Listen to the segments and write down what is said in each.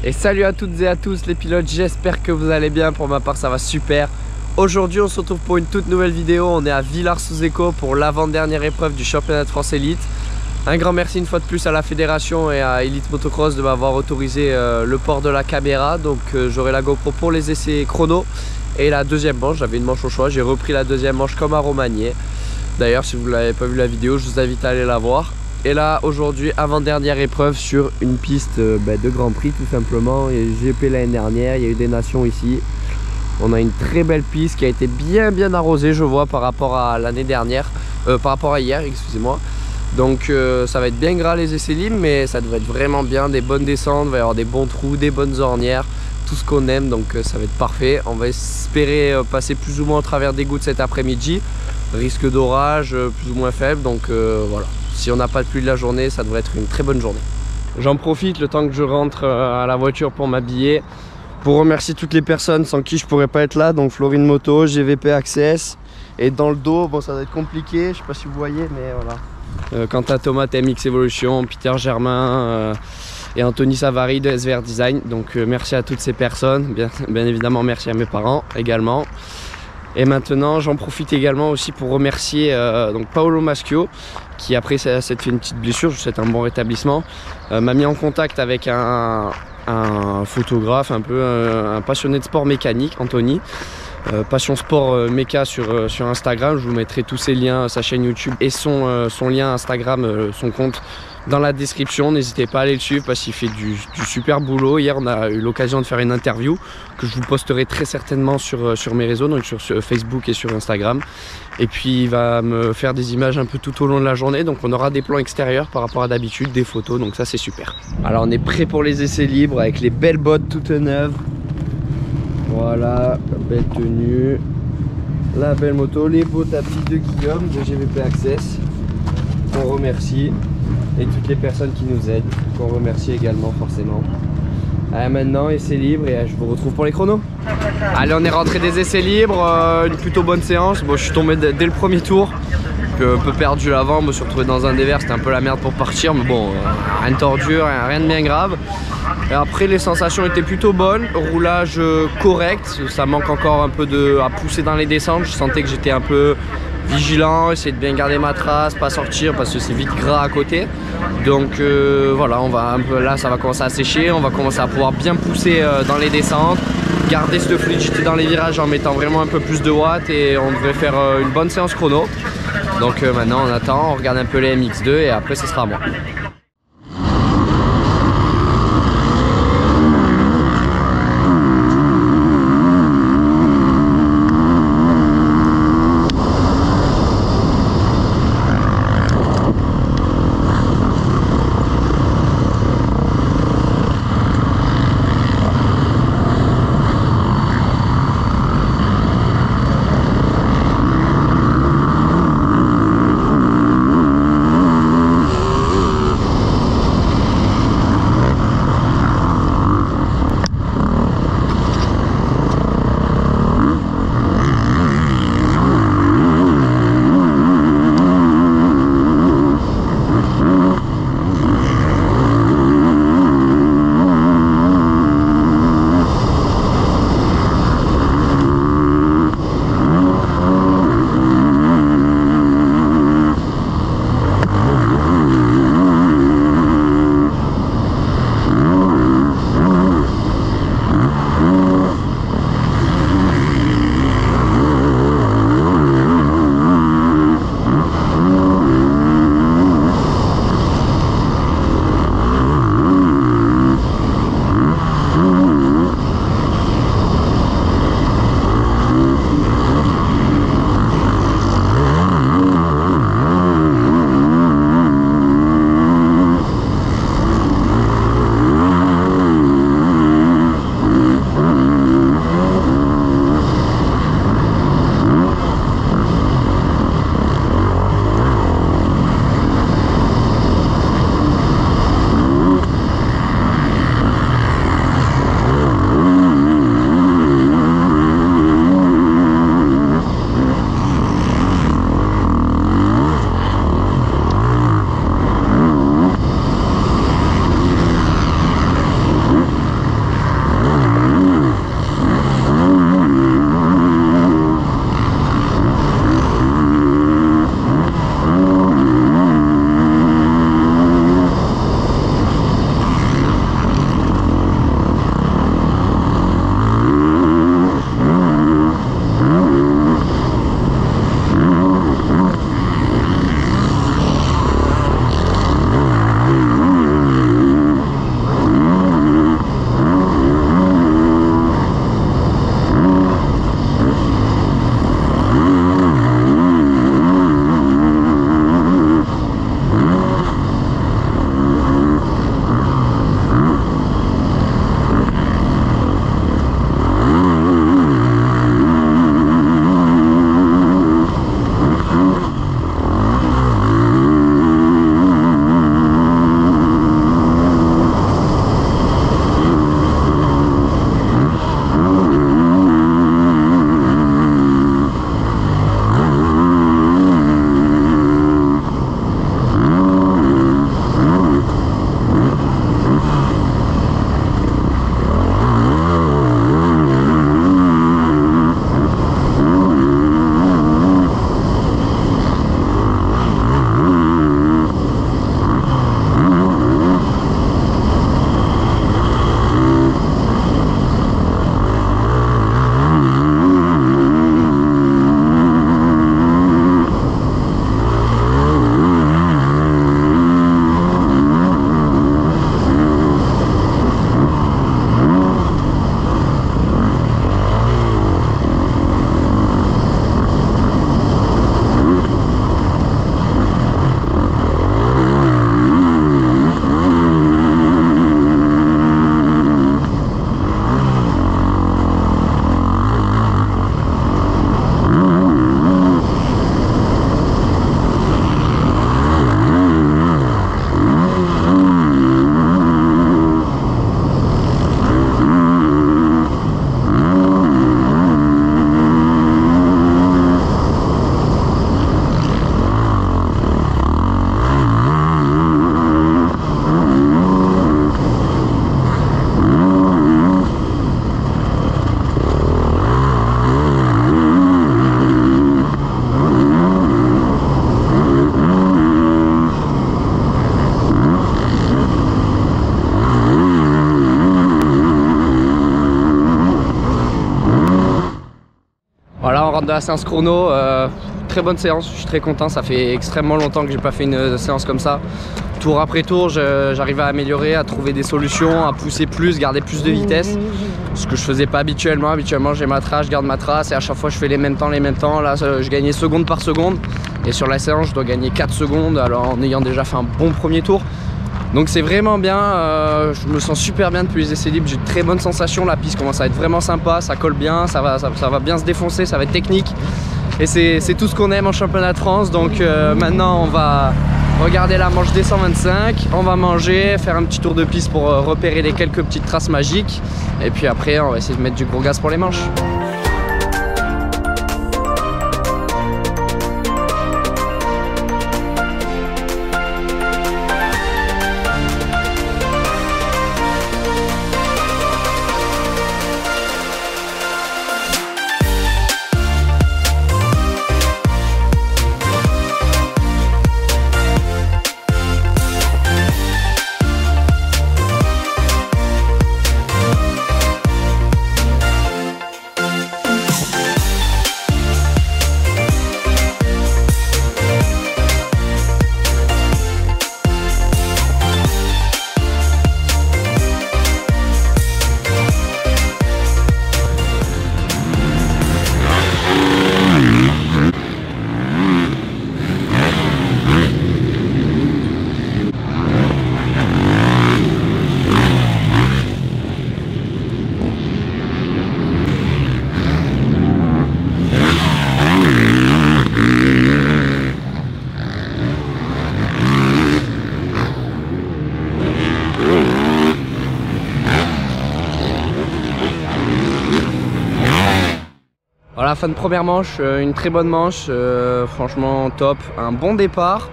Et salut à toutes et à tous les pilotes, j'espère que vous allez bien. Pour ma part ça va super. Aujourd'hui on se retrouve pour une toute nouvelle vidéo. On est à Villars-sous-Écaux pour l'avant-dernière épreuve du championnat de France Elite. Un grand merci une fois de plus à la fédération et à Elite Motocross de m'avoir autorisé le port de la caméra. Donc j'aurai la GoPro pour les essais chrono. Et la deuxième manche, j'avais une manche au choix, j'ai repris la deuxième manche comme à Romagné. D'ailleurs si vous n'avez pas vu la vidéo, je vous invite à aller la voir. Et là aujourd'hui, avant-dernière épreuve sur une piste de Grand Prix tout simplement. Il y a eu GP l'année dernière, il y a eu des nations ici. On a une très belle piste qui a été bien arrosée, je vois, par rapport à l'année dernière, par rapport à hier, excusez-moi. Donc ça va être bien gras les essais libres, mais ça devrait être vraiment bien, des bonnes descentes, il va y avoir des bons trous, des bonnes ornières, tout ce qu'on aime, donc ça va être parfait. On va espérer passer plus ou moins au travers des gouttes cet après-midi. Risque d'orage plus ou moins faible, donc voilà. Si on n'a pas de pluie de la journée, ça devrait être une très bonne journée. J'en profite le temps que je rentre à la voiture pour m'habiller, pour remercier toutes les personnes sans qui je pourrais pas être là. Donc Florine Moto, GVP Access, et dans le dos, bon ça va être compliqué, je sais pas si vous voyez, mais voilà. Quant à Thomas TMX Evolution, Peter Germain et Anthony Savary de SVR Design. Donc merci à toutes ces personnes, bien évidemment merci à mes parents également. Et maintenant j'en profite également aussi pour remercier donc Paolo Maschio, qui après s'être fait une petite blessure, je vous souhaite un bon rétablissement, m'a mis en contact avec un photographe, un passionné de sport mécanique, Anthony. Passion Sport Méca sur Instagram. Je vous mettrai tous ses liens, sa chaîne YouTube et son lien Instagram, son compte dans la description. N'hésitez pas à aller le suivre parce qu'il fait du super boulot. Hier on a eu l'occasion de faire une interview que je vous posterai très certainement sur mes réseaux, donc sur Facebook et sur Instagram. Et puis il va me faire des images un peu tout au long de la journée, donc on aura des plans extérieurs par rapport à d'habitude, des photos, donc ça c'est super. Alors on est prêt pour les essais libres avec les belles bottes toutes neuves. Voilà, la belle tenue, la belle moto, les beaux tapis de Guillaume de GVP Access, qu'on remercie, et toutes les personnes qui nous aident, qu'on remercie également forcément. Allez, maintenant essais libres et je vous retrouve pour les chronos. Allez, on est rentré des essais libres, une plutôt bonne séance. Bon, je suis tombé dès le premier tour, un peu perdu l'avant, je me suis retrouvé dans un dévers, c'était un peu la merde pour partir, mais bon, rien de tordu, rien de bien grave. Et après les sensations étaient plutôt bonnes, roulage correct, ça manque encore un peu à pousser dans les descentes, je sentais que j'étais un peu vigilant, essayer de bien garder ma trace, pas sortir parce que c'est vite gras à côté. Donc voilà, on va un peu, là ça va commencer à sécher, on va commencer à pouvoir bien pousser dans les descentes, garder cette fluidité dans les virages en mettant vraiment un peu plus de watts, et on devrait faire une bonne séance chrono. Donc maintenant on attend, on regarde un peu les MX2 et après ce sera à moi. rentre de la séance chrono. Très bonne séance, je suis très content, ça fait extrêmement longtemps que j'ai pas fait une séance comme ça. Tour après tour, j'arrive à améliorer, à trouver des solutions, à pousser plus, garder plus de vitesse. Ce que je faisais pas habituellement. Habituellement, j'ai ma trace, je garde ma trace et à chaque fois je fais les mêmes temps. Là, je gagnais seconde par seconde. Et sur la séance, je dois gagner 4 secondes alors en ayant déjà fait un bon premier tour. Donc c'est vraiment bien, je me sens super bien depuis les essais libres, j'ai de très bonnes sensations, la piste commence à être vraiment sympa, ça colle bien, ça va bien se défoncer, ça va être technique. Et c'est tout ce qu'on aime en championnat de France, donc maintenant on va regarder la manche des 125, on va manger, faire un petit tour de piste pour repérer les quelques petites traces magiques. Et puis après on va essayer de mettre du gros gaz pour les manches. Voilà, fin de première manche, une très bonne manche, franchement top, un bon départ.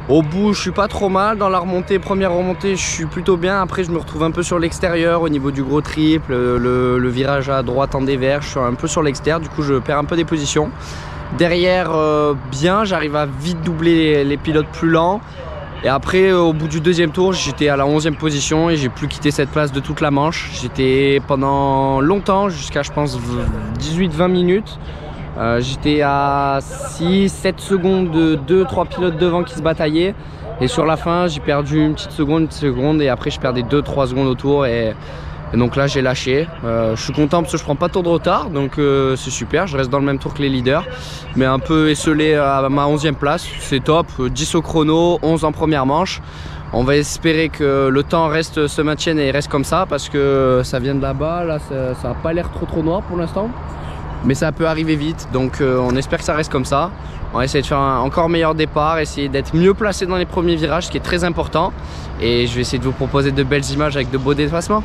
Au bout, je suis pas trop mal. Dans la remontée, première remontée, je suis plutôt bien. Après, je me retrouve un peu sur l'extérieur au niveau du gros triple, le virage à droite en dévers, je suis un peu sur l'extérieur, du coup je perds un peu des positions. Derrière, bien, j'arrive à vite doubler les pilotes plus lents. Et après, au bout du deuxième tour, j'étais à la 11e position et j'ai plus quitté cette place de toute la manche. J'étais pendant longtemps, jusqu'à je pense 18-20 minutes. J'étais à 6-7 secondes de 2-3 pilotes devant qui se bataillaient. Et sur la fin, j'ai perdu une petite seconde et après je perdais 2-3 secondes autour. Et donc là j'ai lâché. Je suis content parce que je prends pas de tour de retard, donc c'est super, je reste dans le même tour que les leaders, mais un peu esselé à ma 11e place, c'est top, 10 au chrono, 11 en première manche. On va espérer que le temps se maintienne et reste comme ça, parce que ça vient de là-bas, là ça n'a pas l'air trop noir pour l'instant, mais ça peut arriver vite, donc on espère que ça reste comme ça. On va essayer de faire un encore meilleur départ, essayer d'être mieux placé dans les premiers virages, ce qui est très important, et je vais essayer de vous proposer de belles images avec de beaux dépassements.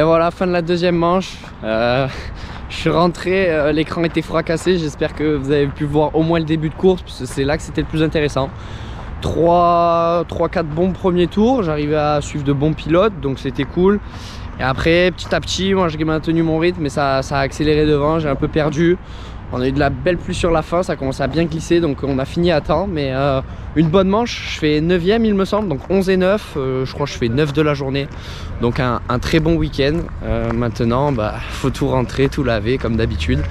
Et voilà, fin de la deuxième manche. Je suis rentré, l'écran était fracassé. J'espère que vous avez pu voir au moins le début de course, parce que c'est là que c'était le plus intéressant. 3-4 bons premiers tours, j'arrivais à suivre de bons pilotes, donc c'était cool. Et après, petit à petit, moi j'ai maintenu mon rythme, mais ça a accéléré devant, j'ai un peu perdu. On a eu de la belle pluie sur la fin, ça commence à bien glisser, donc on a fini à temps. Mais une bonne manche, je fais 9ème il me semble, donc 11 et 9, je crois que je fais 9 de la journée. Donc un très bon week-end. Maintenant, faut tout rentrer, tout laver comme d'habitude.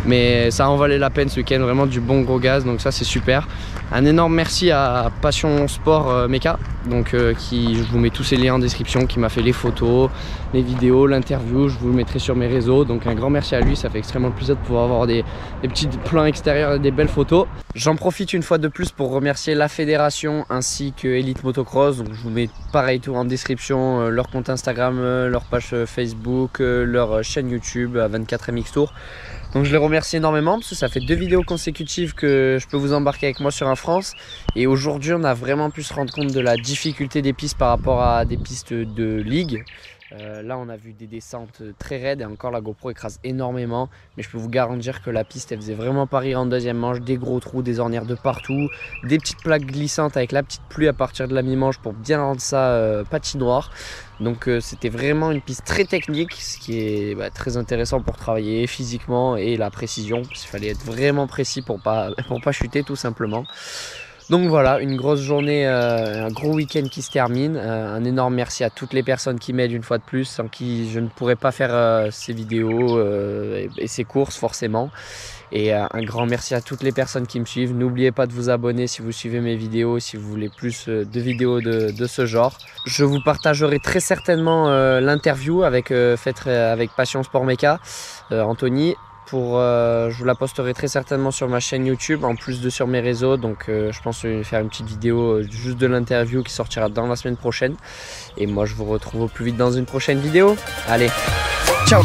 Mais ça en valait la peine ce week-end, vraiment du bon gros gaz, donc ça c'est super. Un énorme merci à Passion Sport Mecha, donc je vous mets tous ces liens en description, qui m'a fait les photos, les vidéos, l'interview, je vous le mettrai sur mes réseaux. Donc un grand merci à lui, ça fait extrêmement plaisir de pouvoir avoir des petits plans extérieurs et des belles photos. J'en profite une fois de plus pour remercier la fédération ainsi que Elite Motocross. Donc je vous mets pareil tout en description, leur compte Instagram, leur page Facebook, leur chaîne YouTube à 24MX Tour. Donc je les remercie énormément parce que ça fait 2 vidéos consécutives que je peux vous embarquer avec moi sur un France. Et aujourd'hui on a vraiment pu se rendre compte de la difficulté des pistes par rapport à des pistes de ligue. Là on a vu des descentes très raides et encore la GoPro écrase énormément. Mais je peux vous garantir que la piste elle faisait vraiment pas rire en deuxième manche. Des gros trous, des ornières de partout, des petites plaques glissantes avec la petite pluie à partir de la mi-manche pour bien rendre ça patinoire. Donc c'était vraiment une piste très technique, ce qui est très intéressant pour travailler physiquement et la précision. Parce qu'il fallait être vraiment précis pour pas chuter tout simplement. Donc voilà, une grosse journée, un gros week-end qui se termine. Un énorme merci à toutes les personnes qui m'aident une fois de plus, sans qui je ne pourrais pas faire ces vidéos et ces courses forcément. Et un grand merci à toutes les personnes qui me suivent. N'oubliez pas de vous abonner si vous suivez mes vidéos, si vous voulez plus de vidéos de ce genre. Je vous partagerai très certainement l'interview faite avec Passion Sport Mecha, Anthony. Je vous la posterai très certainement sur ma chaîne YouTube en plus de sur mes réseaux. Donc je pense faire une petite vidéo juste de l'interview qui sortira dans la semaine prochaine. Et moi je vous retrouve au plus vite dans une prochaine vidéo. Allez, ciao!